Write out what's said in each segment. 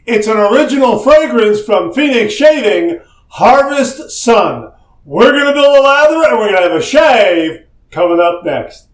It's an original fragrance from Phoenix Shaving, Harvest Sun. We're going to build a lather and we're going to have a shave coming up next.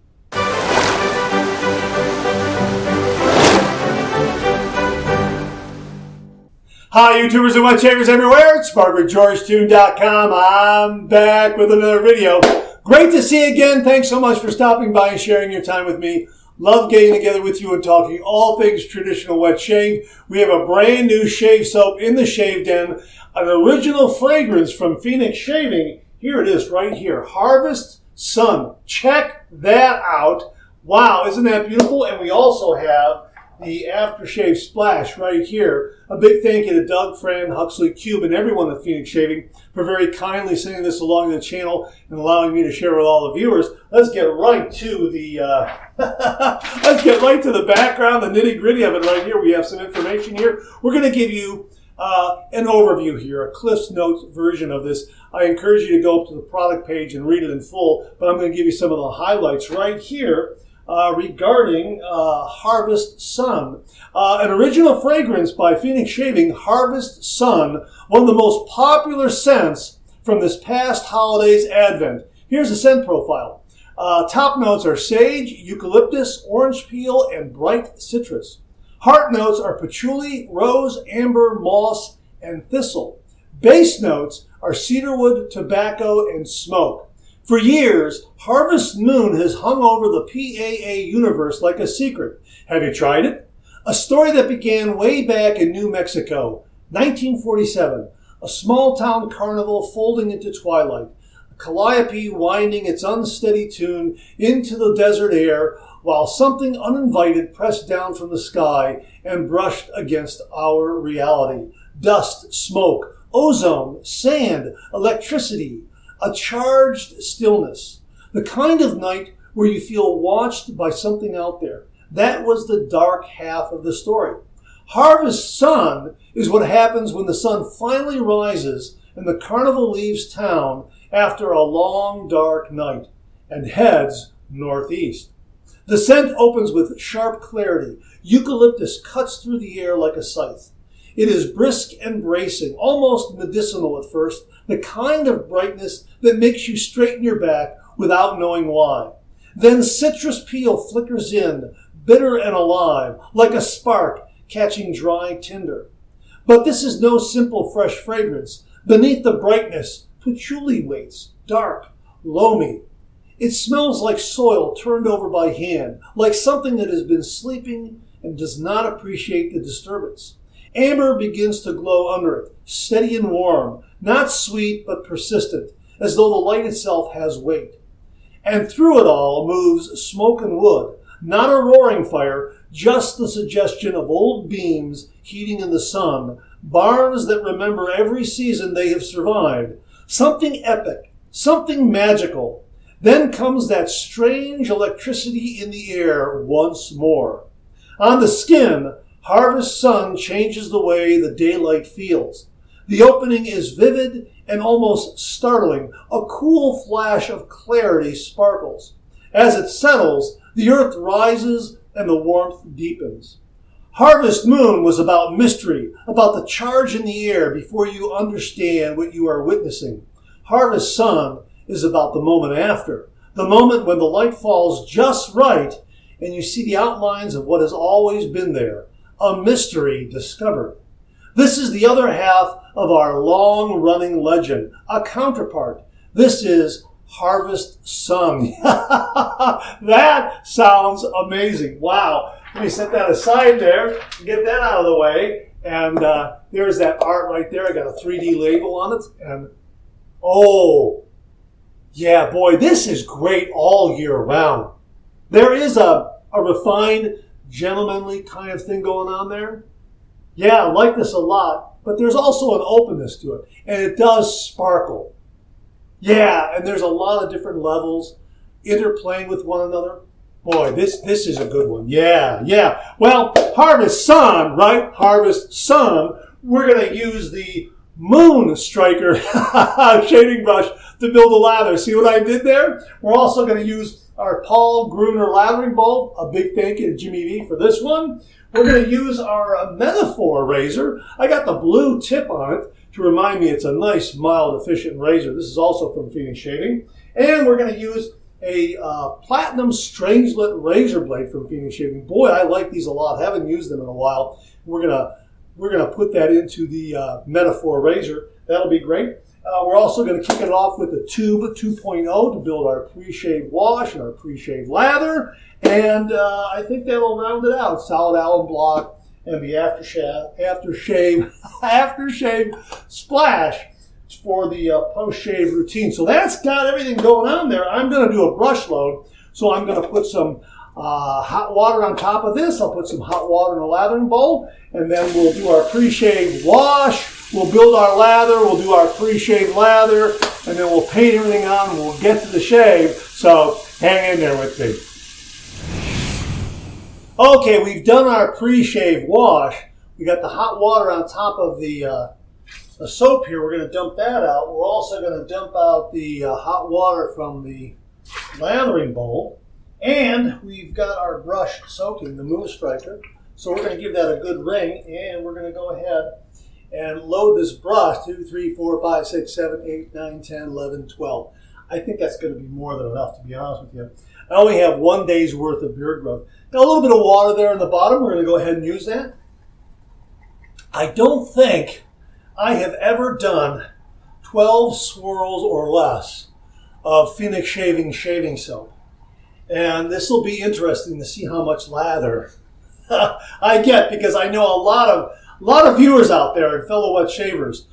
Hi, YouTubers and wet shavers everywhere. It's SparkWithGeorge2.com. I'm back with another video. Great to see you again. Thanks so much for stopping by and sharing your time with me. Love getting together with you and talking all things traditional wet shave. We have a brand new shave soap in the Shave Den, an original fragrance from Phoenix Shaving. Here it is right here, Harvest Sun. Check that out. Wow, isn't that beautiful? And we also have the aftershave splash right here. A big thank you to Doug, Fran, Huxley, Cube, and everyone at Phoenix Shaving for very kindly sending this along the channel and allowing me to share with all the viewers. Let's get right to the background, the nitty gritty of it right here. We have some information here. We're going to give you an overview here, a Cliff's Notes version of this. I encourage you to go up to the product page and read it in full, but I'm going to give you some of the highlights right here regarding Harvest Sun. An original fragrance by Phoenix Shaving, Harvest Sun, one of the most popular scents from this past holiday's advent. Here's the scent profile. Top notes are sage, eucalyptus, orange peel, and bright citrus. Heart notes are patchouli, rose, amber, moss, and thistle. Base notes are cedarwood, tobacco, and smoke. For years, Harvest Moon has hung over the PAA universe like a secret. Have you tried it? A story that began way back in New Mexico, 1947. A small-town carnival folding into twilight. A calliope winding its unsteady tune into the desert air while something uninvited pressed down from the sky and brushed against our reality. Dust, smoke, ozone, sand, electricity. A charged stillness, the kind of night where you feel watched by something out there. That was the dark half of the story. Harvest Sun is what happens when the sun finally rises and the carnival leaves town after a long dark night and heads northeast. The scent opens with sharp clarity. Eucalyptus cuts through the air like a scythe. It is brisk and bracing, almost medicinal at first, the kind of brightness that makes you straighten your back without knowing why. Then citrus peel flickers in, bitter and alive, like a spark catching dry tinder. But this is no simple fresh fragrance. Beneath the brightness, patchouli waits, dark, loamy. It smells like soil turned over by hand, like something that has been sleeping and does not appreciate the disturbance. Amber begins to glow under it, steady and warm, not sweet but persistent, as though the light itself has weight. And through it all moves smoke and wood, not a roaring fire, just the suggestion of old beams heating in the sun, barns that remember every season they have survived, something epic, something magical. Then comes that strange electricity in the air once more. On the skin, Harvest Sun changes the way the daylight feels. The opening is vivid and almost startling. A cool flash of clarity sparkles. As it settles, the earth rises and the warmth deepens. Harvest Moon was about mystery, about the charge in the air before you understand what you are witnessing. Harvest Sun is about the moment after, the moment when the light falls just right and you see the outlines of what has always been there. A mystery discovered. This is the other half of our long-running legend, a counterpart. This is Harvest Sun. That sounds amazing. Wow. Let me set that aside there and get that out of the way. And there's that art right there. I got a 3D label on it. And oh, yeah, boy, this is great all year round. There is a refined, gentlemanly kind of thing going on there. Yeah, I like this a lot, but there's also an openness to it, and it does sparkle. Yeah, and there's a lot of different levels interplaying with one another. Boy, this is a good one. Yeah. Well, Harvest Sun, right? Harvest Sun. We're going to use the Moon Striker shaving brush to build a lather. See what I did there? We're also going to use our Paul Gruner lathering bulb. A big thank you to Jimmy V for this one. We're going to use our Metaphor razor. I got the blue tip on it to remind me it's a nice, mild, efficient razor. This is also from Phoenix Shaving. And we're going to use a Platinum Strangelet razor blade from Phoenix Shaving. Boy, I like these a lot. I haven't used them in a while. We're gonna put that into the Metaphor razor. That'll be great. We're also going to kick it off with the Tube 2.0 to build our pre-shave wash and our pre-shave lather. And I think that'll round it out. Solid alum block and the aftershave splash for the post-shave routine. So that's got everything going on there. I'm going to do a brush load. So I'm going to put some hot water on top of this. I'll put some hot water in a lathering bowl. And then we'll do our pre-shave wash. We'll build our lather, we'll do our pre-shave lather, and then we'll paint everything on and we'll get to the shave. So hang in there with me. Okay, we've done our pre-shave wash. We got the hot water on top of the soap here. We're going to dump that out. We're also going to dump out the hot water from the lathering bowl. And we've got our brush soaking, the Moon Striker. So we're going to give that a good ring, and we're going to go ahead and load this brush, 2, 3, 4, 5, 6, 7, 8, 9, 10, 11, 12. I think that's going to be more than enough, to be honest with you. I only have 1 day's worth of beard growth. Got a little bit of water there in the bottom. We're going to go ahead and use that. I don't think I have ever done 12 swirls or less of Phoenix Shaving shaving soap. And this will be interesting to see how much lather I get, because I know a lot of viewers out there and fellow wet shavers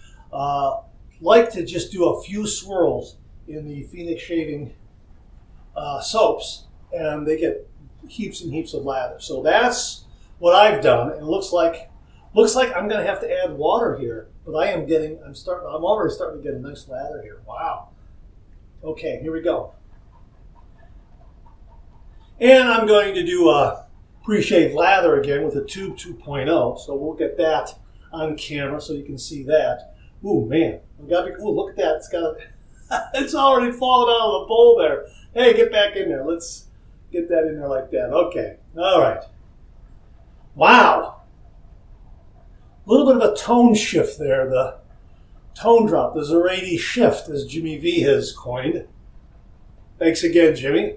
like to just do a few swirls in the Phoenix Shaving soaps, and they get heaps and heaps of lather. So that's what I've done, and it looks like I'm going to have to add water here, but I'm already starting to get a nice lather here. Wow. Okay, here we go. And I'm going to do a pre-shave lather again with a Tube 2.0, so we'll get that on camera so you can see that. Ooh, man, look at that. It's already fallen out of the bowl there. Hey, get back in there. Let's get that in there like that. Okay, all right. Wow. A little bit of a tone shift there, the tone drop, the Zerati shift, as Jimmy V has coined. Thanks again, Jimmy.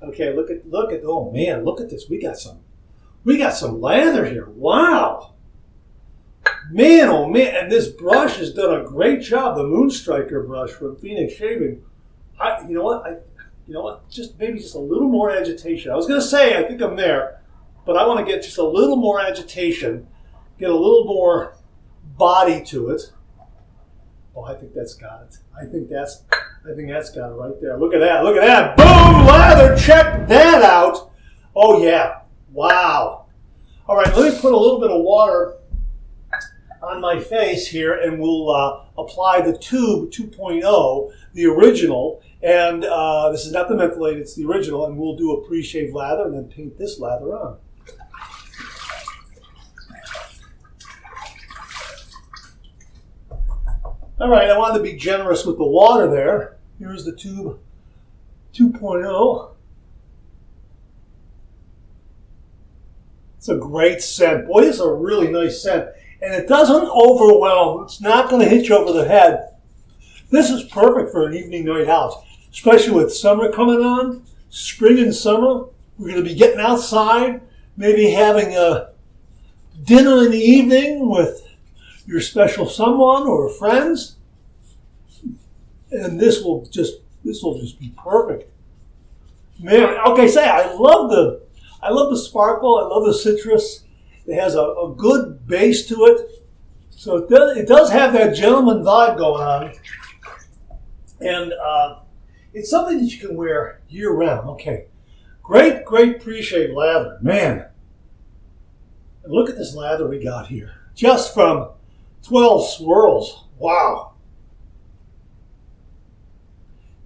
Okay, look at, oh man, look at this. We got some lather here. Wow. Man, oh man, and this brush has done a great job. The Moon Striker brush from Phoenix Shaving. You know what? Just a little more agitation. I was going to say, I think I'm there, but I want to get just a little more agitation, get a little more body to it. Oh, I think that's got it. I think that's got it right there. Look at that. Look at that. Boom, lather. Check that out. Oh, yeah. Wow. All right, let me put a little bit of water on my face here, and we'll apply the Tube 2.0, the original. And this is not the mentholated, it's the original. And we'll do a pre-shave lather and then paint this lather on. All right, I wanted to be generous with the water there. Here's the Tube 2.0. It's a great scent. Boy, it's a really nice scent. And it doesn't overwhelm. It's not going to hit you over the head. This is perfect for an evening night out, especially with summer coming on, spring and summer. We're going to be getting outside, maybe having a dinner in the evening with your special someone or friends, and this will just be perfect. Man, okay, I love the sparkle. I love the citrus. It has a good base to it, so it does have that gentleman vibe going on, and it's something that you can wear year round. Okay, great pre-shave lather, man. And look at this lather we got here, just from 12 swirls. Wow.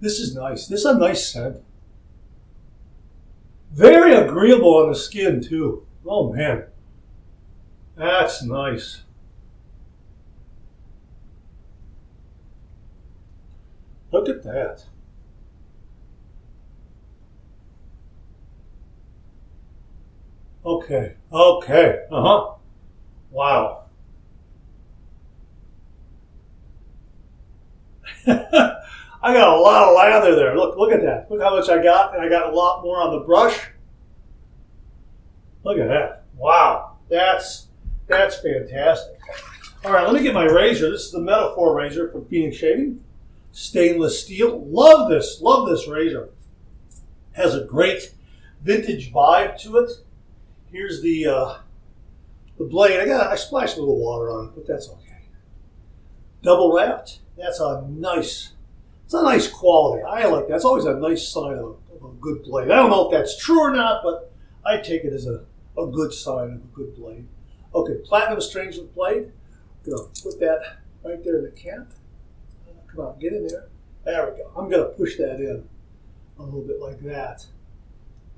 This is nice. This is a nice scent. Very agreeable on the skin, too. Oh, man. That's nice. Look at that. Okay. Okay. Uh-huh. Wow. I got a lot of lather there. Look at that. Look how much I got, and I got a lot more on the brush. Look at that. Wow. That's fantastic. All right, let me get my razor. This is the Metaphor razor from Phoenix Shaving. Stainless steel. Love this razor. Has a great vintage vibe to it. Here's the blade. I splashed a little water on it, but that's okay. Double wrapped. It's a nice quality. I like that. It's always a nice sign of a good blade. I don't know if that's true or not, but I take it as a good sign of a good blade. Okay, platinum strangelet blade. Gonna put that right there in the cap. Come on, get in there. There we go. I'm gonna push that in a little bit like that.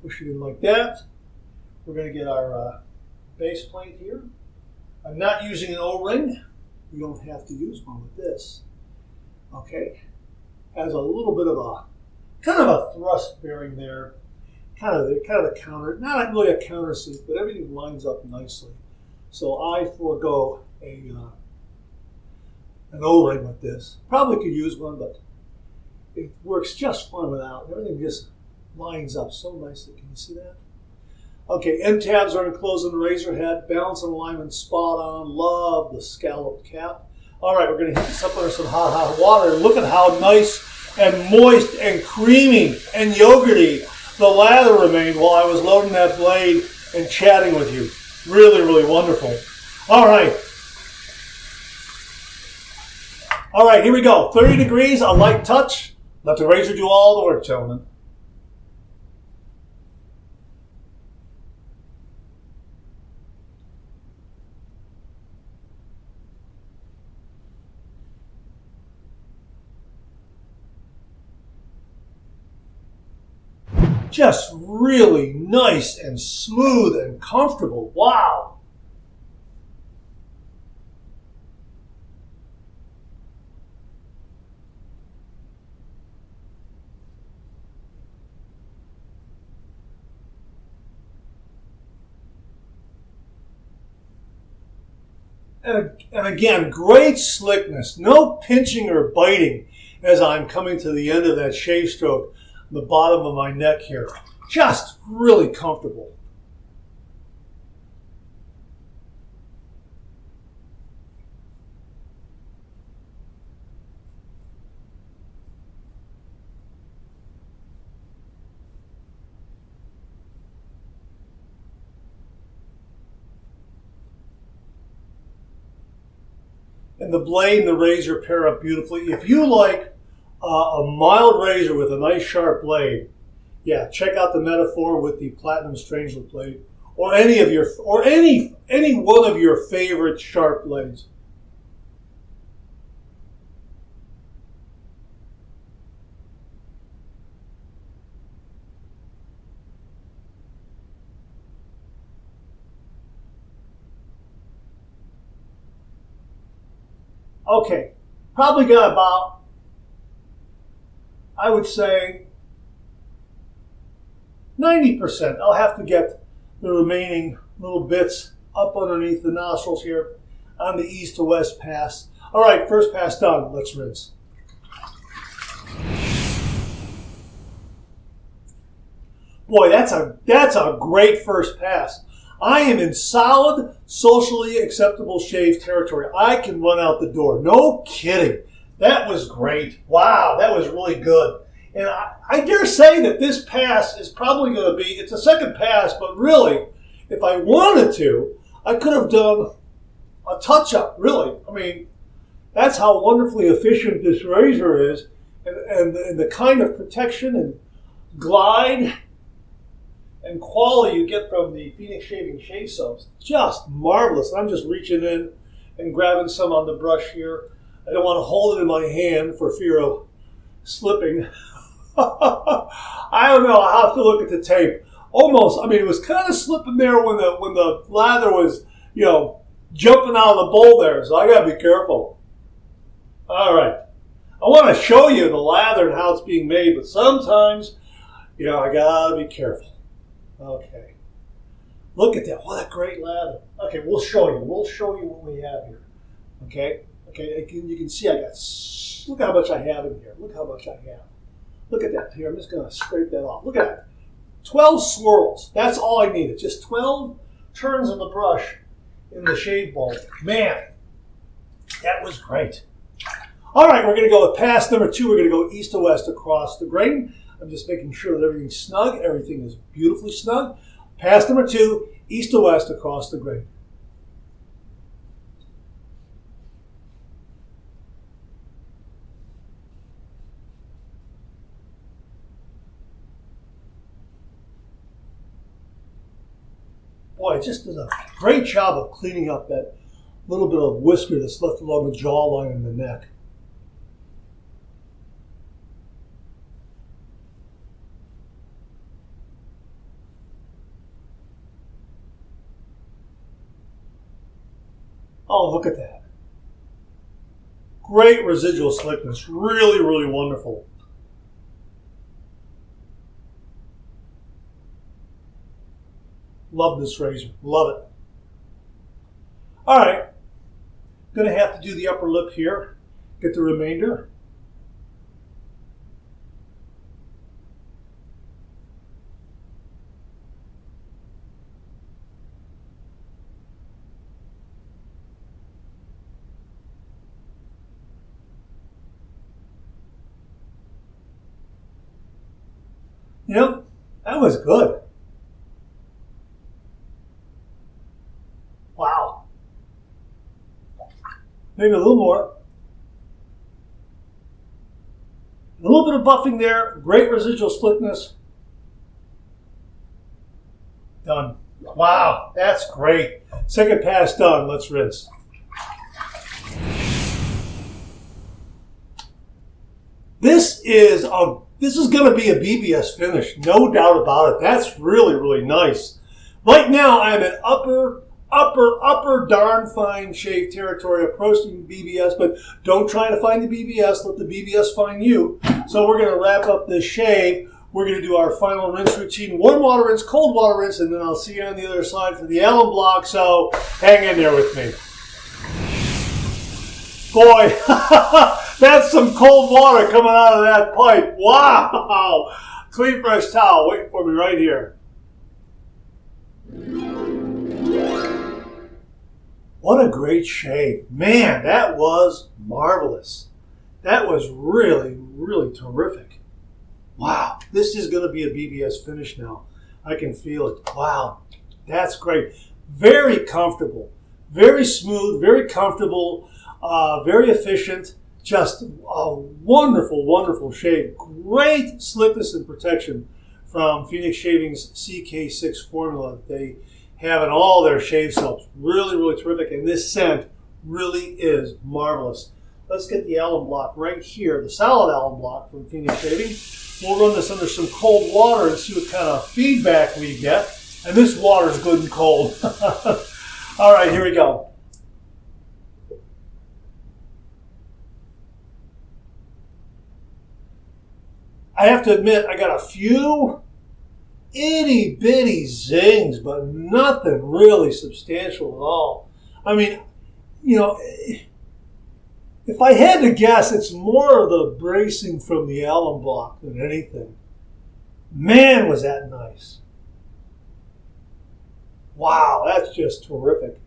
Push it in like that. We're gonna get our base plate here. I'm not using an O-ring. You don't have to use one with this. Okay. Has a little bit of a kind of a thrust bearing there. Kind of a counter, not really a countersink, but everything lines up nicely. So I forego an O-ring with this. Probably could use one, but it works just fine without. Everything just lines up so nicely. Can you see that? Okay, end tabs are enclosed in the razor head. Balance and alignment spot on. Love the scalloped cap. All right, we're going to heat this up under some hot water. Look at how nice and moist and creamy and yogurty the lather remained while I was loading that blade and chatting with you. Really, really wonderful. All right. All right, here we go. 30 degrees, a light touch. Let the razor do all the work, gentlemen. Just really nice and smooth and comfortable. Wow. And again, great slickness. No pinching or biting as I'm coming to the end of that shave stroke. The bottom of my neck here. Just really comfortable. And the blade and the razor pair up beautifully. If you like a mild razor with a nice sharp blade, yeah, check out the Metaphor with the platinum strangelet blade, or any one of your favorite sharp blades. Okay, probably got about, I would say, 90%. I'll have to get the remaining little bits up underneath the nostrils here on the east to west pass. All right, first pass done. Let's rinse. Boy, that's a great first pass. I am in solid, socially acceptable shave territory. I can run out the door. No kidding. That was great. Wow, that was really good. And I dare say that this pass is probably going to be, it's a second pass, but really, if I wanted to, I could have done a touch-up, really. I mean, that's how wonderfully efficient this razor is, and the kind of protection and glide and quality you get from the Phoenix Shaving Shave Soaps. Just marvelous. I'm just reaching in and grabbing some on the brush here. I don't want to hold it in my hand for fear of slipping. I don't know. I'll have to look at the tape. Almost, I mean, it was kind of slipping there when the lather was, jumping out of the bowl there. So I got to be careful. All right. I want to show you the lather and how it's being made, but sometimes, I got to be careful. Okay. Look at that. What a great lather. Okay, we'll show you. We'll show you what we have here. Okay? Okay, you can see I got, look how much I have in here. Look how much I have. Look at that. Here, I'm just going to scrape that off. Look at that. 12 swirls. That's all I needed. Just 12 turns of the brush in the shave bowl. Man, that was great. All right, we're going to go with pass number 2. We're going to go east to west across the grain. I'm just making sure that everything's snug. Everything is beautifully snug. Pass number 2, east to west across the grain. Boy, it just does a great job of cleaning up that little bit of whisker that's left along the jawline and the neck. Oh, look at that. Great residual slickness. Really, really wonderful. Love this razor. Love it. All right. Going to have to do the upper lip here. Get the remainder. Yep, that was good. Wow. Maybe a little more. A little bit of buffing there. Great residual slickness. Done. Wow, that's great. Second pass done. Let's rinse. This is going to be a BBS finish, no doubt about it. That's really, really nice. Right now, I'm in upper darn fine shave territory, approaching BBS, but don't try to find the BBS. Let the BBS find you. So we're going to wrap up this shave. We're going to do our final rinse routine. Warm water rinse, cold water rinse, and then I'll see you on the other side for the alum block. So hang in there with me. Boy, that's some cold water coming out of that pipe. Wow. Clean, fresh towel waiting for me right here. What a great shave. Man, that was marvelous. That was really, really terrific. Wow, this is going to be a BBS finish now. I can feel it. Wow, that's great. Very comfortable, very smooth, very comfortable, very efficient. Just a wonderful, wonderful shave. Great slickness and protection from Phoenix Shaving's CK6 formula that they have in all their shave soaps. Really, really terrific. And this scent really is marvelous. Let's get the alum block right here, the solid alum block from Phoenix Shaving. We'll run this under some cold water and see what kind of feedback we get. And this water is good and cold. All right, here we go. I have to admit, I got a few itty bitty zings, but nothing really substantial at all. I mean, you know, if I had to guess, it's more of the bracing from the alum block than anything. Man, was that nice. Wow, that's just terrific.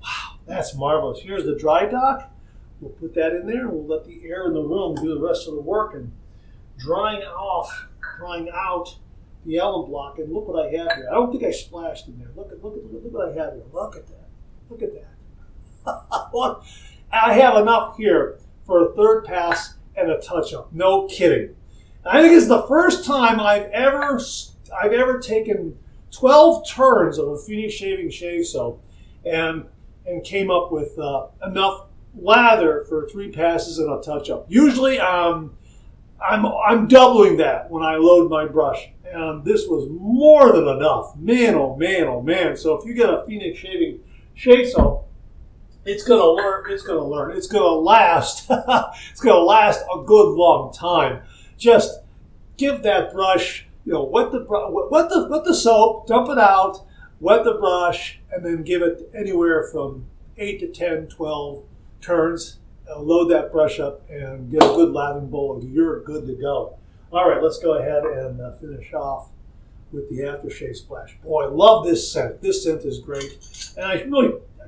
Wow, that's marvelous. Here's the dry dock. We'll put that in there and we'll let the air in the room do the rest of the work and drying out the alum block. And look what I have here. I don't think I splashed in there. Look what I have here. Look at that. Look at that. I have enough here for a third pass and a touch-up. No kidding. I think it's the first time I've ever taken 12 turns of a Phoenix Shaving shave soap and came up with enough lather for 3 passes and a touch-up. Usually I'm doubling that when I load my brush, and this was more than enough. Man, oh man, oh man. So if you get a Phoenix Shaving shave soap, it's gonna learn. It's gonna last. It's gonna last a good long time. Just give that brush, wet the soap, dump it out, wet the brush, and then give it anywhere from 8 to 10, 12 turns. Load that brush up and get a good laving bowl, and you're good to go. All right, let's go ahead and finish off with the aftershave splash. Boy, I love this scent. This scent is great. And I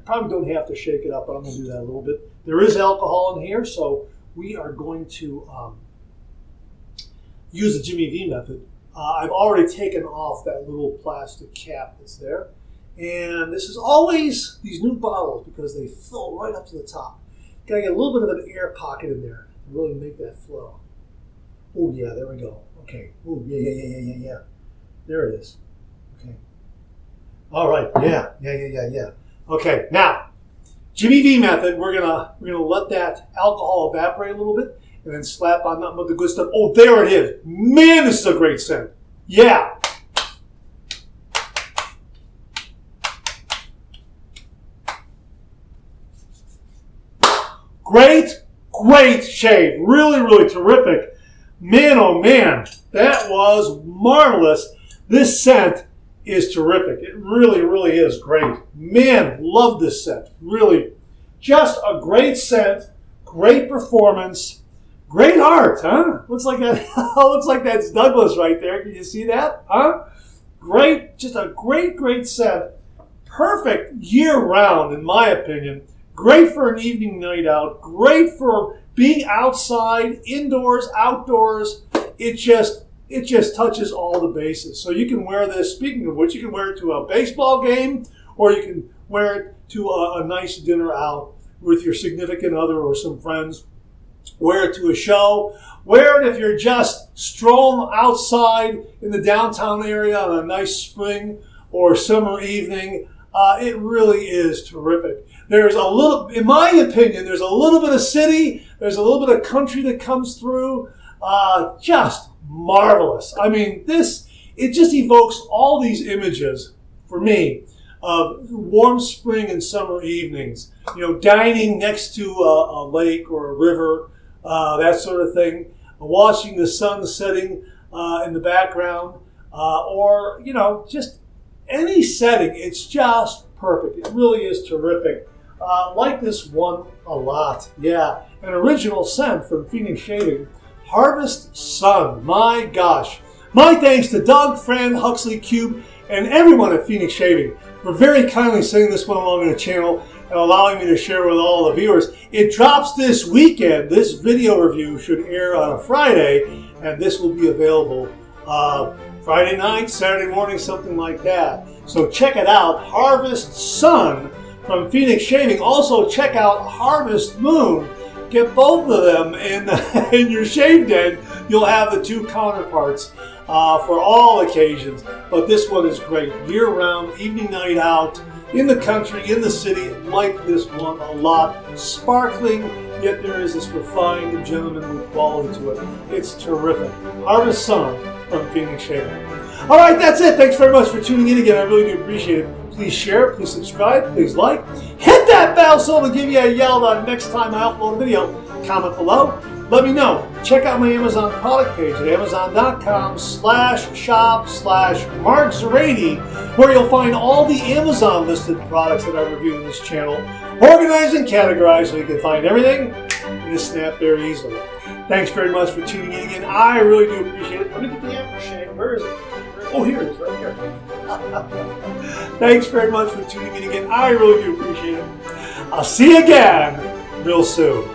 probably don't have to shake it up, but I'm going to do that a little bit. There is alcohol in here, so we are going to use the Jimmy V method. I've already taken off that little plastic cap that's there. And this is always these new bottles because they fill right up to the top. Got to get a little bit of an air pocket in there to really make that flow. Oh, yeah, there we go. Okay. Oh, yeah. There it is. Okay. All right. Yeah. Okay. Now, Jimmy V method. We're gonna let that alcohol evaporate a little bit, and then slap on nothing but the good stuff. Oh, there it is. Man, this is a great scent. Yeah. Great shave. Really terrific. Man, oh man, that was marvelous. This scent is terrific. It really is great. Man, love this scent. Really, just a great scent, great performance, great art, huh? Looks like that. Looks like that's Douglas right there. Can you see that? Huh? Great, just a great scent. Perfect year-round, in my opinion. Great for an evening night out. Great for being outside, indoors, outdoors. It just touches all the bases. So you can wear this, speaking of which, you can wear it to a baseball game, or you can wear it to a nice dinner out with your significant other or some friends. Wear it to a show. Wear it if you're just strolling outside in the downtown area on a nice spring or summer evening. It really is terrific. There's a little, in my opinion, there's a little bit of city, there's a little bit of country that comes through. Just marvelous. I mean, it just evokes all these images for me of warm spring and summer evenings, dining next to a lake or a river, that sort of thing, watching the sun setting in the background, or, just any setting. It's just perfect. It really is terrific. Like this one a lot. Yeah, an original scent from Phoenix Shaving. Harvest Sun. My gosh. My thanks to Doug, Fran, Huxley, Cube, and everyone at Phoenix Shaving for very kindly sending this one along in the channel and allowing me to share with all the viewers. It drops this weekend. This video review should air on a Friday, and this will be available Friday night, Saturday morning, something like that. So check it out. Harvest Sun from Phoenix Shaving. Also check out Harvest Moon. Get both of them in your shave den. You'll have the two counterparts for all occasions. But this one is great. Year-round, evening night out, in the country, in the city. Like this one a lot. Sparkling, yet there is this refined gentlemanly quality to it. It's terrific. Harvest Sun from Phoenix Shaving. All right, that's it. Thanks very much for tuning in again. I really do appreciate it. Please share, please subscribe, please like. Hit that bell so it'll give you a yell the next time I upload a video. Comment below. Let me know. Check out my Amazon product page at amazon.com/shop/MarkZeraidy, where you'll find all the Amazon listed products that I review in this channel, organized and categorized so you can find everything in a snap very easily. Thanks very much for tuning in again. I really do appreciate it. Let me get the aftershave. Where is it? Oh, here it is, right here. Thanks very much for tuning in again. I really do appreciate it. I'll see you again real soon.